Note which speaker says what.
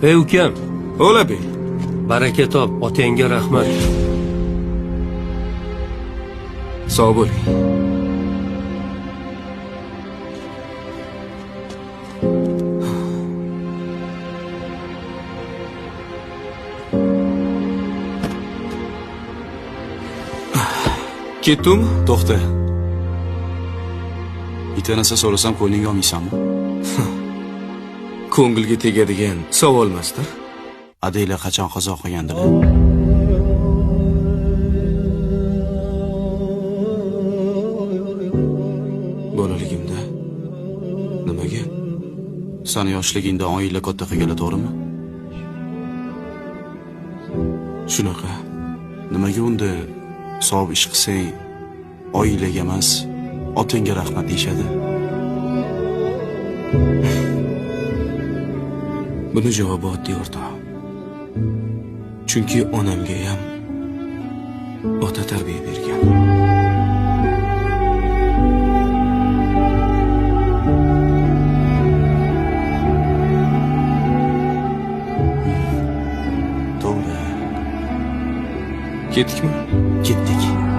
Speaker 1: Ey ukam,
Speaker 2: O'la be.
Speaker 1: baraka top, otangga rahmat.
Speaker 2: Sog' bo'ling. Ketdingmi?
Speaker 3: To'xta. Itanasa so'rasam qo'lingga olmaysanmi?
Speaker 2: Ko'ngilga tegadigan savolmasdir.
Speaker 3: Adaylar qachon qazo qilgandilar?
Speaker 2: Bolaligimda. Nimaga?
Speaker 3: Sani yoshligingda oila katta qilganlar, to'g'rimi?
Speaker 2: Shunaqa.
Speaker 3: Nimaga unda savob ish qilsang, oilaga emas, otangga rahmat deyshadi?
Speaker 2: Buni javobi oddiy o'rtoq. Chunki onamga ham ota tarbiya bergan.
Speaker 3: To'g'ri.
Speaker 2: Ketdikmi?
Speaker 3: Ketdik.